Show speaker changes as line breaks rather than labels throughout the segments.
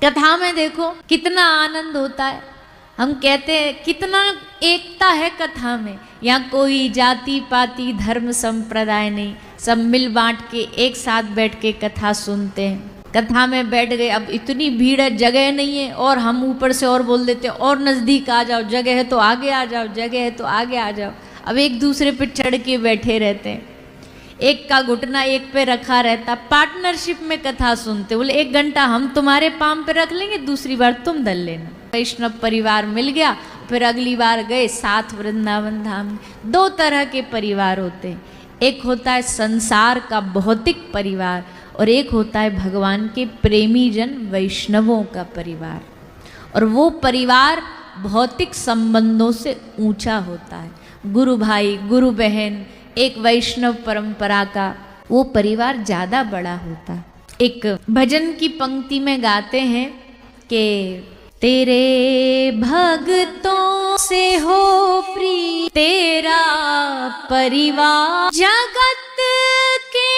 कथा में देखो कितना आनंद होता है। हम कहते हैं कितना एकता है कथा में। यहाँ कोई जाति पाति धर्म संप्रदाय नहीं, सब मिल बांट के एक साथ बैठ के कथा सुनते हैं। कथा में बैठ गए, अब इतनी भीड़ है, जगह नहीं है, और हम ऊपर से और बोल देते हैं और नज़दीक आ जाओ, जगह है तो आगे आ जाओ, जगह है तो आगे आ जाओ। अब एक दूसरे पे चढ़ के बैठे रहते हैं, एक का घुटना एक पे रखा रहता। पार्टनरशिप में कथा सुनते, बोले 1 घंटा हम तुम्हारे पाम पे रख लेंगे, दूसरी बार तुम दल लेना। वैष्णव परिवार मिल गया, फिर अगली बार गए साथ वृंदावन धाम। 2 तरह के परिवार होते हैं, एक होता है संसार का भौतिक परिवार और एक होता है भगवान के प्रेमी जन वैष्णवों का परिवार। और वो परिवार भौतिक संबंधों से ऊंचा होता है। गुरु भाई गुरु बहन, एक वैष्णव परंपरा का वो परिवार ज़्यादा बड़ा होता है। एक भजन की पंक्ति में गाते हैं कि तेरे भक्तों से हो प्रिय तेरा परिवार, जगत के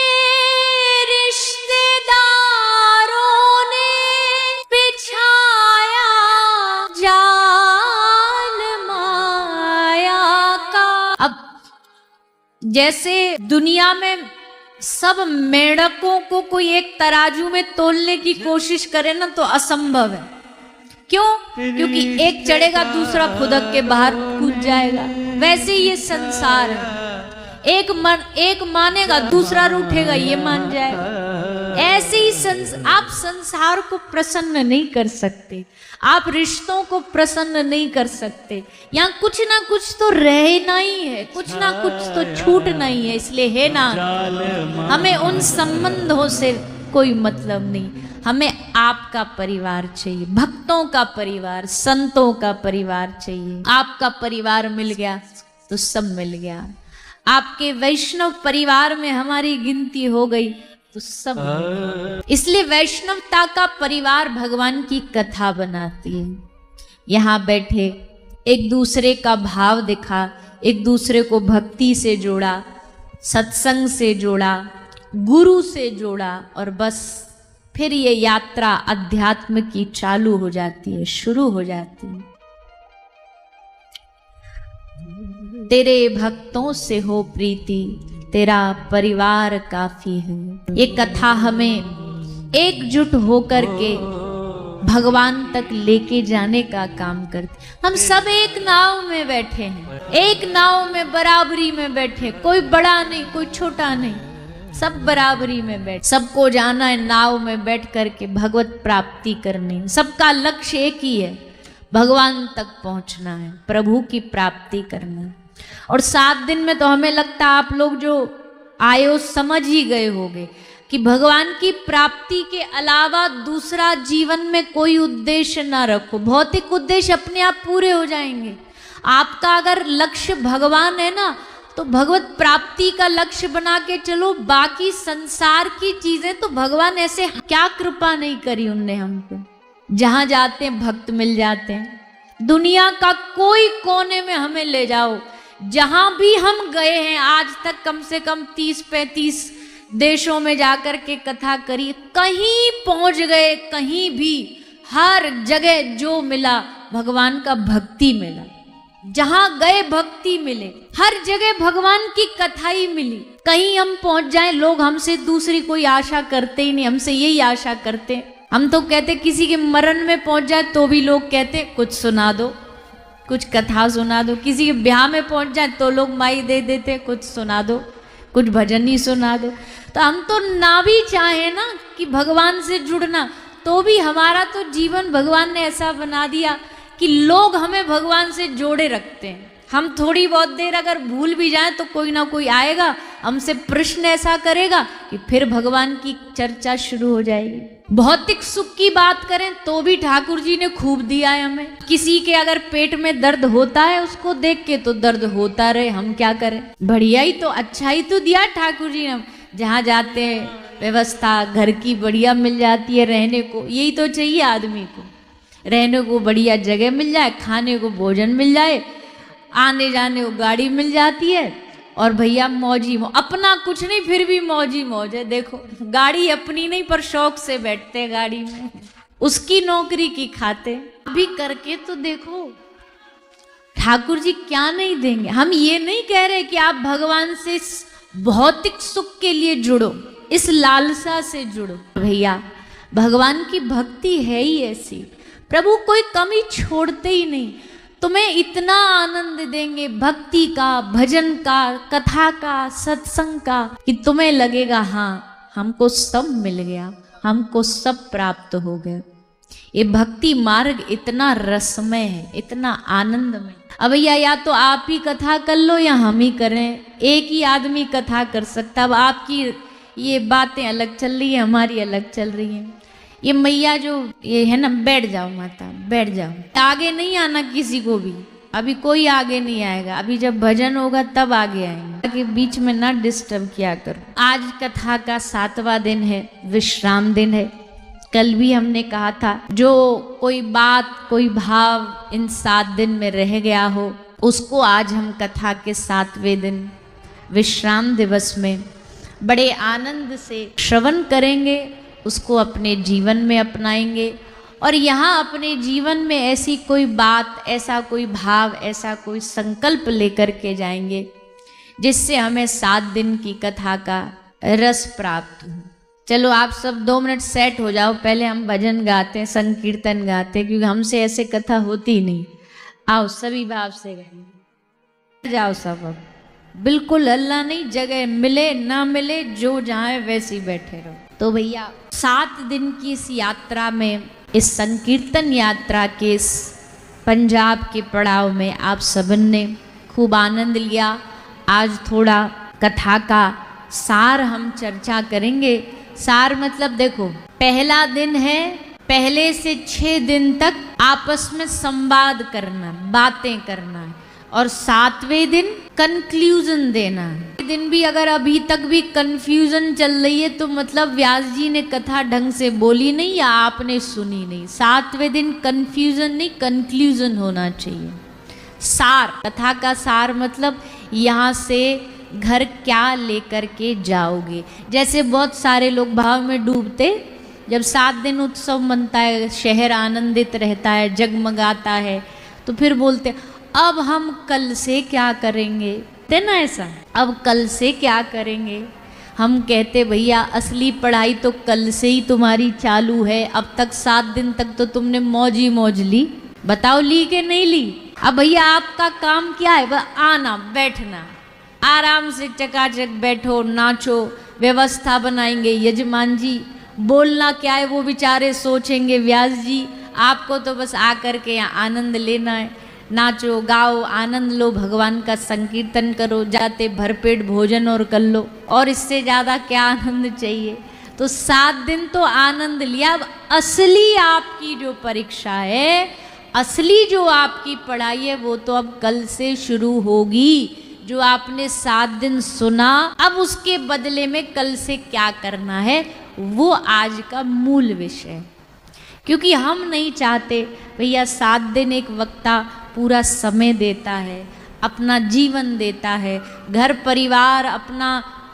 रिश्तेदारों ने बिछाया जाल माया का। अब जैसे दुनिया में सब मेढकों को कोई एक तराजू में तोलने की कोशिश करे ना तो असंभव है। क्यों? क्योंकि एक चढ़ेगा दूसरा खुदक के बाहर कूद जाएगा। वैसे ये संसार है, एक मानेगा दूसरा रूठेगा, ये मान जाएगा। ऐसे ही आप संसार को प्रसन्न नहीं कर सकते, आप रिश्तों को प्रसन्न नहीं कर सकते। यहाँ कुछ ना कुछ तो रहना ही है, कुछ ना कुछ तो छूटना ही है। इसलिए है ना, हमें उन संबंधों से कोई मतलब नहीं, हमें आपका परिवार चाहिए, भक्तों का परिवार, संतों का परिवार चाहिए। आपका परिवार मिल गया तो सब मिल गया। आपके वैष्णव परिवार में हमारी गिनती हो गई तो सब। इसलिए वैष्णवता का परिवार भगवान की कथा बनाती है। यहाँ बैठे एक दूसरे का भाव दिखा, एक दूसरे को भक्ति से जोड़ा, सत्संग से जोड़ा, गुरु से जोड़ा, और बस फिर ये यात्रा अध्यात्म की चालू हो जाती है, शुरू हो जाती है। तेरे भक्तों से हो प्रीति तेरा परिवार काफी है। ये कथा हमें एकजुट होकर के भगवान तक लेके जाने का काम करती। हम सब एक नाव में बैठे हैं, एक नाव में बराबरी में बैठे, कोई बड़ा नहीं कोई छोटा नहीं, सब बराबरी में बैठ, सबको जाना है नाव में बैठ करके भगवत प्राप्ति करनी। सबका लक्ष्य एक ही है, भगवान तक पहुंचना है, प्रभु की प्राप्ति करना है। और 7 दिन में तो हमें लगता है आप लोग जो आए हो समझ ही गए होंगे कि भगवान की प्राप्ति के अलावा दूसरा जीवन में कोई उद्देश्य ना रखो। भौतिक उद्देश्य अपने आप पूरे हो जाएंगे। आपका अगर लक्ष्य भगवान है ना तो भगवत प्राप्ति का लक्ष्य बना के चलो। बाकी संसार की चीजें तो भगवान ऐसे क्या कृपा नहीं करी उनने हम पे, जहां जाते हैं भक्त मिल जाते हैं। दुनिया का कोई कोने में हमें ले जाओ, जहां भी हम गए हैं आज तक कम से कम 30-35 देशों में जाकर के कथा करी, कहीं पहुंच गए, कहीं भी हर जगह जो मिला भगवान का भक्ति मिला। जहां गए भक्ति मिले, हर जगह भगवान की कथा ही मिली। कहीं हम पहुंच जाएं, लोग हमसे दूसरी कोई आशा करते ही नहीं, हमसे यही आशा करते। हम तो कहते किसी के मरण में पहुंच जाए तो भी लोग कहते कुछ सुना दो, कुछ कथा सुना दो। किसी के ब्याह में पहुंच जाए तो लोग माई दे देते, कुछ सुना दो, कुछ भजन ही सुना दो। तो हम तो ना भी चाहे ना कि भगवान से जुड़ना, तो भी हमारा तो जीवन भगवान ने ऐसा बना दिया कि लोग हमें भगवान से जोड़े रखते हैं। हम थोड़ी बहुत देर अगर भूल भी जाएं तो कोई ना कोई आएगा हमसे प्रश्न ऐसा करेगा कि फिर भगवान की चर्चा शुरू हो जाएगी। भौतिक सुख की बात करें तो भी ठाकुर जी ने खूब दिया है हमें। किसी के अगर पेट में दर्द होता है उसको देख के तो दर्द होता रहे, हम क्या करें। बढ़िया ही तो अच्छा ही तो दिया ठाकुर जी ने। जहाँ जाते हैं व्यवस्था घर की बढ़िया मिल जाती है, रहने को यही तो चाहिए आदमी को। रहने को बढ़िया जगह मिल जाए, खाने को भोजन मिल जाए, आने जाने को गाड़ी मिल जाती है, और भैया मौजी अपना कुछ नहीं फिर भी मौजी मौज है। देखो गाड़ी अपनी नहीं पर शौक से बैठते हैं गाड़ी में। उसकी नौकरी की खाते भी करके तो देखो, ठाकुर जी क्या नहीं देंगे। हम ये नहीं कह रहे कि आप भगवान से इस भौतिक सुख के लिए जुड़ो, इस लालसा से जुड़ो। भैया भगवान की भक्ति है ही ऐसी, प्रभु कोई कमी छोड़ते ही नहीं। तुम्हें इतना आनंद देंगे भक्ति का, भजन का, कथा का, सत्संग का, कि तुम्हें लगेगा हाँ हमको सब मिल गया, हमको सब प्राप्त हो गया। ये भक्ति मार्ग इतना रसमय है, इतना आनंदमय। अब भैया या तो आप ही कथा कर लो या हम ही करें, एक ही आदमी कथा कर सकता। अब आपकी ये बातें अलग चल रही है, हमारी अलग चल रही है। ये मैया जो ये है ना, बैठ जाओ माता बैठ जाओ, आगे नहीं आना किसी को भी, अभी कोई आगे नहीं आएगा, अभी जब भजन होगा तब आगे आएंगे, कि बीच में ना डिस्टर्ब किया करो। आज कथा का 7वां दिन है, विश्राम दिन है। कल भी हमने कहा था जो कोई बात कोई भाव इन 7 दिन में रह गया हो, उसको आज हम कथा के 7वें दिन विश्राम दिवस में बड़े आनंद से श्रवण करेंगे, उसको अपने जीवन में अपनाएंगे। और यहाँ अपने जीवन में ऐसी कोई बात, ऐसा कोई भाव, ऐसा कोई संकल्प लेकर के जाएंगे जिससे हमें 7 दिन की कथा का रस प्राप्त हो। चलो आप सब 2 मिनट सेट हो जाओ, पहले हम भजन गाते हैं, संकीर्तन गाते हैं, क्योंकि हमसे ऐसे कथा होती नहीं। आओ सभी भाव से गाएंगे, जाओ सब। अब बिल्कुल हल्ला नहीं, जगह मिले ना मिले जो जहाँ वैसे बैठे रहो। तो भैया 7 दिन की इस यात्रा में, इस संकीर्तन यात्रा के इस पंजाब के पड़ाव में आप सबन ने खूब आनंद लिया। आज थोड़ा कथा का सार हम चर्चा करेंगे। सार मतलब देखो, पहला दिन है, पहले से 6 दिन तक आपस में संवाद करना, बातें करना है, और 7वें दिन कंक्लूजन देना है। दिन भी अगर अभी तक भी कंफ्यूजन चल रही है तो मतलब व्यास जी ने कथा ढंग से बोली नहीं या आपने सुनी नहीं। 7वें दिन कंफ्यूजन नहीं, कंक्लूजन होना चाहिए। सार, कथा का सार मतलब यहाँ से घर क्या लेकर के जाओगे। जैसे बहुत सारे लोग भाव में डूबते, जब 7 दिन उत्सव मनता है, शहर आनंदित रहता है, जगमगाता है, तो फिर बोलते अब हम कल से क्या करेंगे, ते ना ऐसा, अब कल से क्या करेंगे। हम कहते भैया असली पढ़ाई तो कल से ही तुम्हारी चालू है, अब तक 7 दिन तक तो तुमने मौज ही मौज ली, बताओ ली के नहीं ली। अब भैया आपका काम क्या है, बस आना बैठना, आराम से चकाचक बैठो, नाचो, व्यवस्था बनाएंगे यजमान जी, बोलना क्या है वो बेचारे सोचेंगे व्यास जी, आपको तो बस आकर के यहाँ आनंद लेना है, नाचो गाओ, आनंद लो, भगवान का संकीर्तन करो, जाते भरपेट भोजन और कर लो, और इससे ज़्यादा क्या आनंद चाहिए। तो 7 दिन तो आनंद लिया। अब असली आपकी जो परीक्षा है, असली जो आपकी पढ़ाई है, वो तो अब कल से शुरू होगी। जो आपने 7 दिन सुना, अब उसके बदले में कल से क्या करना है, वो आज का मूल विषय। क्योंकि हम नहीं चाहते भैया, 7 दिन एक वक्ता पूरा समय देता है, अपना जीवन देता है, घर परिवार अपना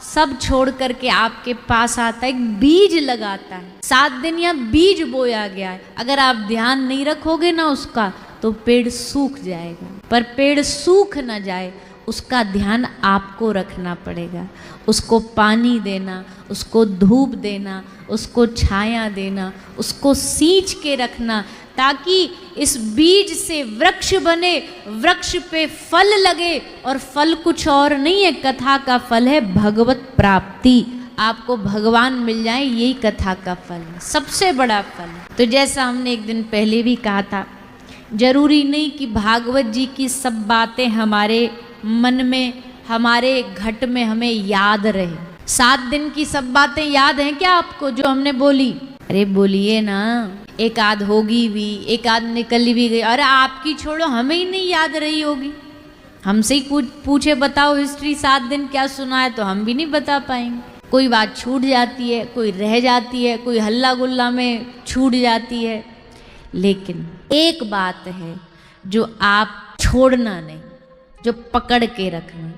सब छोड़ करके आपके पास आता है, एक बीज लगाता है। 7 दिन यहाँ बीज बोया गया है, अगर आप ध्यान नहीं रखोगे ना उसका, तो पेड़ सूख जाएगा। पर पेड़ सूख न जाए उसका ध्यान आपको रखना पड़ेगा, उसको पानी देना, उसको धूप देना, उसको छाया देना, उसको सींच के रखना, ताकि इस बीज से वृक्ष बने, वृक्ष पे फल लगे। और फल कुछ और नहीं है, कथा का फल है भगवत प्राप्ति, आपको भगवान मिल जाए, यही कथा का फल है, सबसे बड़ा फल। तो जैसा हमने एक दिन पहले भी कहा था, जरूरी नहीं कि भागवत जी की सब बातें हमारे मन में, हमारे घट में हमें याद रहे। 7 दिन की सब बातें याद हैं क्या आपको जो हमने बोली? अरे बोलिए ना, एक आध होगी भी, एक आध निकल भी गई। अरे आपकी छोड़ो, हमें ही नहीं याद रही होगी। हमसे ही पूछे बताओ हिस्ट्री 7 दिन क्या सुना है, तो हम भी नहीं बता पाएंगे। कोई बात छूट जाती है, कोई रह जाती है, कोई हल्ला गुल्ला में छूट जाती है। लेकिन एक बात है जो आप छोड़ना नहीं, जो पकड़ के रखना।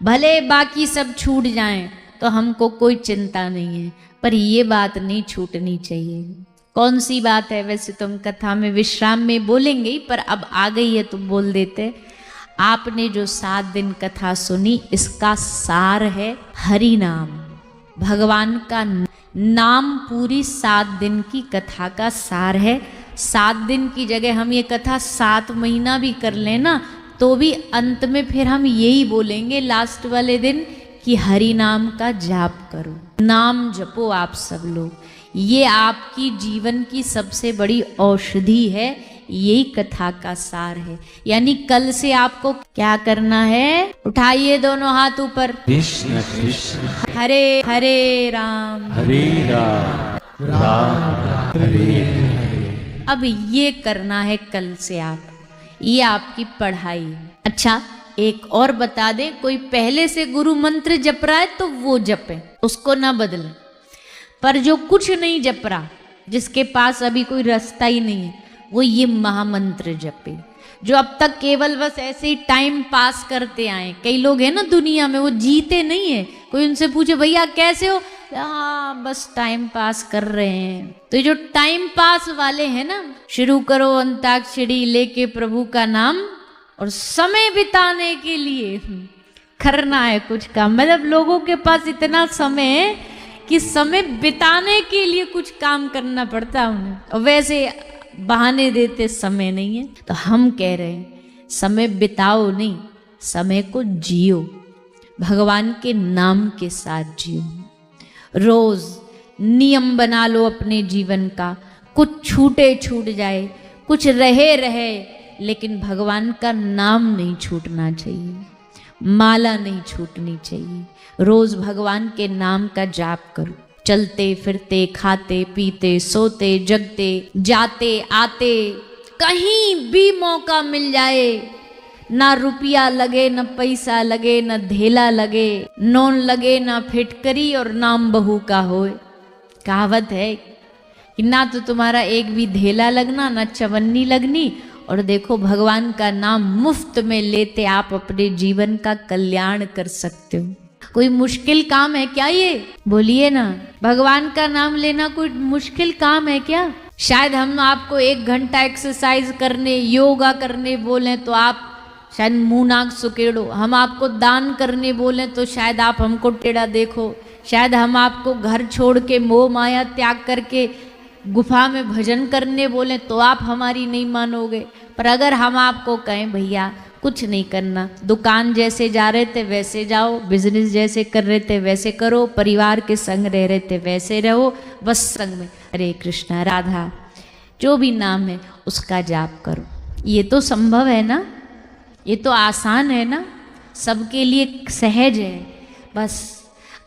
भले बाकी सब छूट जाएं तो हमको कोई चिंता नहीं है, पर ये बात नहीं छूटनी चाहिए। कौन सी बात है, वैसे तो हम कथा में विश्राम में बोलेंगे ही, पर अब आ गई है तो बोल देते। आपने जो 7 दिन कथा सुनी, इसका सार है हरि नाम। भगवान का नाम पूरी 7 दिन की कथा का सार है। 7 दिन की जगह हम ये कथा 7 महीना भी कर लें ना, तो भी अंत में फिर हम यही बोलेंगे लास्ट वाले दिन कि हरि नाम का जाप करो, नाम जपो आप सब लोग। ये आपकी जीवन की सबसे बड़ी औषधि है, यही कथा का सार है। यानी कल से आपको क्या करना है, उठाइए दोनों हाथ ऊपर,
कृष्ण कृष्ण
हरे हरे राम
हरे राम राम हरे हरे।
अब ये करना है कल से आप, ये आपकी पढ़ाई है। अच्छा एक और बता दें, कोई पहले से गुरु मंत्र जप रहा है तो वो जपे, उसको ना बदलें। पर जो कुछ नहीं जप रहा, जिसके पास अभी कोई रास्ता ही नहीं है, वो ये महामंत्र जपे। जो अब तक केवल बस ऐसे ही टाइम पास करते आए, कई लोग हैं ना दुनिया में, वो जीते नहीं है। कोई उनसे पूछे भैया कैसे हो, हाँ बस टाइम पास कर रहे हैं। तो ये जो टाइम पास वाले हैं ना, शुरू करो अंताक्षरी लेके प्रभु का नाम, और समय बिताने के लिए करना है कुछ काम। मतलब लोगों के पास इतना समय है कि समय बिताने के लिए कुछ काम करना पड़ता है उन्हें, और वैसे बहाने देते समय नहीं है। तो हम कह रहे हैं समय बिताओ नहीं, समय को जियो, भगवान के नाम के साथ जियो। रोज नियम बना लो अपने जीवन का, कुछ छूटे छूट जाए, कुछ रहे रहे, लेकिन भगवान का नाम नहीं छूटना चाहिए, माला नहीं छूटनी चाहिए। रोज भगवान के नाम का जाप करो। चलते फिरते, खाते पीते, सोते जगते, जाते आते, कहीं भी मौका मिल जाए, ना रुपया लगे, ना पैसा लगे, ना धेला लगे, नोन लगे, ना फिटकरी, और नाम बहू का होए। कहावत है कि ना तो तुम्हारा एक भी धेला लगना, ना चवन्नी लगनी, और देखो भगवान का नाम मुफ्त में लेते आप अपने जीवन का कल्याण कर सकते हो। कोई मुश्किल काम है क्या ये, बोलिए ना। भगवान का नाम लेना कोई मुश्किल काम है क्या? शायद हम आपको 1 घंटा एक्सरसाइज करने, योगा करने बोले तो आप शायद मुंह नाक सुकेड़ो। हम आपको दान करने बोले तो शायद आप हमको टेढ़ा देखो। शायद हम आपको घर छोड़ के मोह माया त्याग करके गुफा में भजन करने बोले तो आप हमारी नहीं मानोगे। पर अगर हम आपको कहें भैया कुछ नहीं करना, दुकान जैसे जा रहे थे वैसे जाओ, बिजनेस जैसे कर रहे थे वैसे करो, परिवार के संग रह रहे थे वैसे रहो, बस संग में हरे कृष्णा राधा जो भी नाम है उसका जाप करो। ये तो संभव है ना, ये तो आसान है ना, सबके लिए सहज है। बस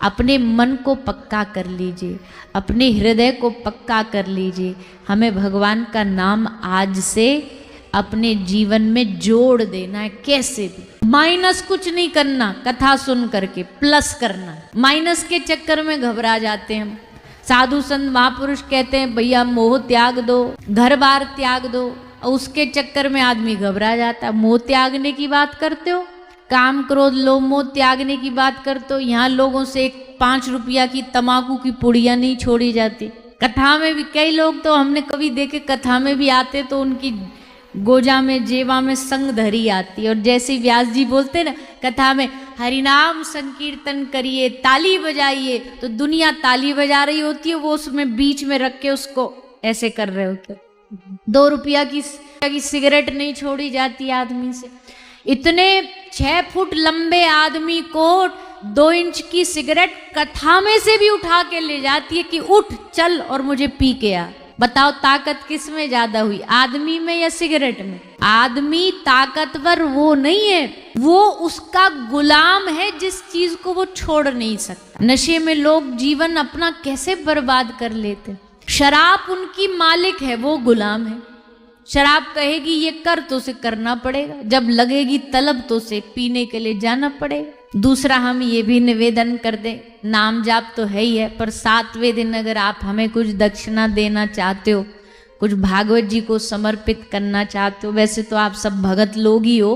अपने मन को पक्का कर लीजिए, अपने हृदय को पक्का कर लीजिए। हमें भगवान का नाम आज से अपने जीवन में जोड़ देना है, कैसे भी। माइनस कुछ नहीं करना, कथा सुन करके प्लस करना। माइनस के चक्कर में घबरा जाते हैं हम। साधु संत महापुरुष कहते हैं भैया मोह त्याग दो, घर बार त्याग दो, और उसके चक्कर में आदमी घबरा जाता है। मोह त्यागने की बात करते हो, काम क्रोध लोभ मोह त्यागने की बात करते हो। यहाँ लोगों से 5 रुपया की तम्बाकू की पुड़िया नहीं छोड़ी जाती। कथा में भी कई लोग तो हमने कभी देखे, कथा में भी आते तो उनकी गोजा में जेवा में संग धरी आती, और जैसे व्यास जी बोलते ना कथा में हरिनाम संकीर्तन करिए, ताली बजाइए, तो दुनिया ताली बजा रही होती है, वो उसमें बीच में रख के उसको ऐसे कर रहे होते। 2 रुपया की सिगरेट नहीं छोड़ी जाती आदमी से। इतने 6 फुट लंबे आदमी को 2 इंच की सिगरेट कथा में से भी उठा के ले जाती है कि उठ चल और मुझे पी के आ। बताओ ताकत किस में ज्यादा हुई, आदमी में या सिगरेट में? आदमी ताकतवर वो नहीं है, वो उसका गुलाम है जिस चीज को वो छोड़ नहीं सकता। नशे में लोग जीवन अपना कैसे बर्बाद कर लेते। शराब उनकी मालिक है, वो गुलाम है। शराब कहेगी ये कर तो उसे करना पड़ेगा, जब लगेगी तलब तो उसे पीने के लिए जाना पड़ेगा। दूसरा हम ये भी निवेदन कर दें, नाम जाप तो है ही है, पर 7वें दिन अगर आप हमें कुछ दक्षिणा देना चाहते हो, कुछ भागवत जी को समर्पित करना चाहते हो, वैसे तो आप सब भगत लोग ही हो,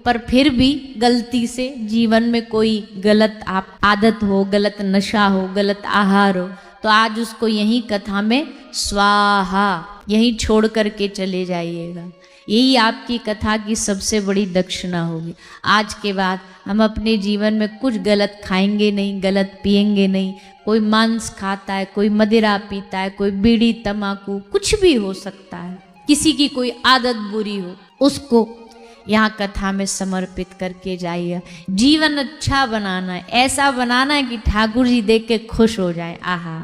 पर फिर भी गलती से जीवन में कोई गलत आप आदत हो, गलत नशा हो, गलत आहार हो, तो आज उसको यही कथा में स्वाहा यही छोड़ करके चले जाइएगा। यही आपकी कथा की सबसे बड़ी दक्षिणा होगी। आज के बाद हम अपने जीवन में कुछ गलत खाएंगे नहीं, गलत पिएंगे नहीं। कोई मांस खाता है, कोई मदिरा पीता है, कोई बीड़ी तम्बाकू, कुछ भी हो सकता है, किसी की कोई आदत बुरी हो, उसको यहाँ कथा में समर्पित करके जाइए। जीवन अच्छा बनाना है, ऐसा बनाना है कि ठाकुर जी देख के खुश हो जाए। आहा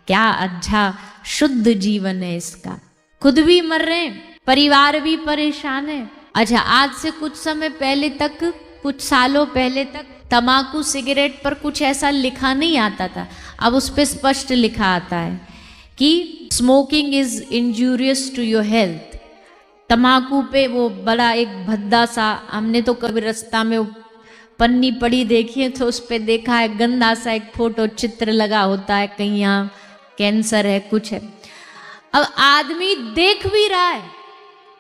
क्या अच्छा शुद्ध जीवन है इसका। खुद भी मर रहे हैं, परिवार भी परेशान है। अच्छा, आज से कुछ समय पहले तक, कुछ सालों पहले तक तम्बाकू सिगरेट पर कुछ ऐसा लिखा नहीं आता था। अब उस पर स्पष्ट लिखा आता है कि smoking is injurious to your health. तम्बाकू पे वो बड़ा एक भद्दा सा, हमने तो कभी रास्ता में पन्नी पड़ी देखी है तो उस पर देखा है गंदा सा एक फोटो चित्र लगा होता है, कहीं यहाँ कैंसर है, कुछ है। अब आदमी देख भी रहा है,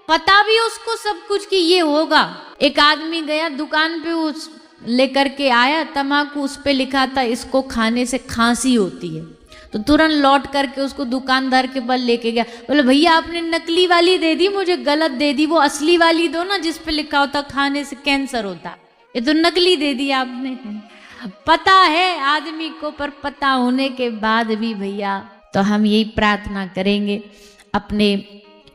पता भी उसको सब कुछ कि ये होगा। एक आदमी गया दुकान पे, उस लेकर के आया तम्बाकू, उस पे लिखा था इसको खाने से खांसी होती है। तो तुरंत लौट करके उसको दुकानदार के पास लेके गया। बोले भैया आपने नकली वाली दे दी, मुझे गलत दे दी, वो असली वाली दो ना जिस पे लिखा होता खाने से कैंसर होता, ये तो नकली दे दी आपने। पता है आदमी को, पर पता होने के बाद भी भैया, तो हम यही प्रार्थना करेंगे अपने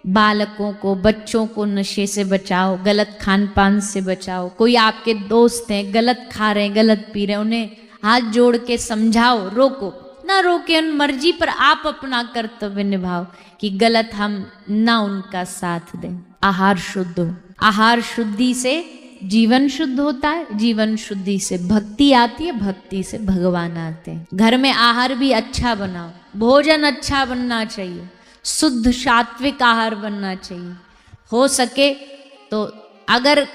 बालकों को, बच्चों को नशे से बचाओ, गलत खान पान से बचाओ। कोई आपके दोस्त हैं गलत खा रहे हैं, गलत पी रहे हैं, उन्हें हाथ जोड़ के समझाओ, रोको ना, रोके उन मर्जी, पर आप अपना कर्तव्य निभाओ कि गलत हम ना उनका साथ दें। आहार शुद्ध हो, आहार शुद्धि से जीवन शुद्ध होता है, जीवन शुद्धि से भक्ति आती है, भक्ति से भगवान आते हैं। घर में आहार भी अच्छा बनाओ, भोजन अच्छा बनना चाहिए, शुद्ध सात्विक आहार बनना चाहिए। हो सके तो अगर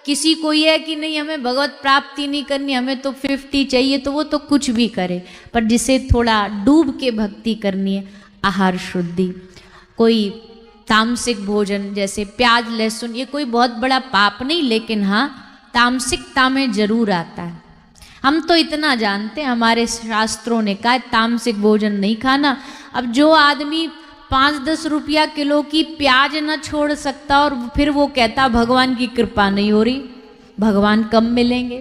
किसी को ये है कि नहीं हमें भगवत प्राप्ति नहीं करनी, हमें तो 50 चाहिए, तो वो तो कुछ भी करे, पर जिसे थोड़ा डूब के भक्ति करनी है, आहार शुद्धि। कोई तामसिक भोजन जैसे प्याज लहसुन, ये कोई बहुत बड़ा पाप नहीं, लेकिन हाँ तामसिकता में जरूर आता है। हम तो इतना जानते हैं, हमारे शास्त्रों ने कहा तामसिक भोजन नहीं खाना। अब जो आदमी 5-10 रुपया किलो की प्याज न छोड़ सकता और फिर वो कहता भगवान की कृपा नहीं हो रही, भगवान कम मिलेंगे।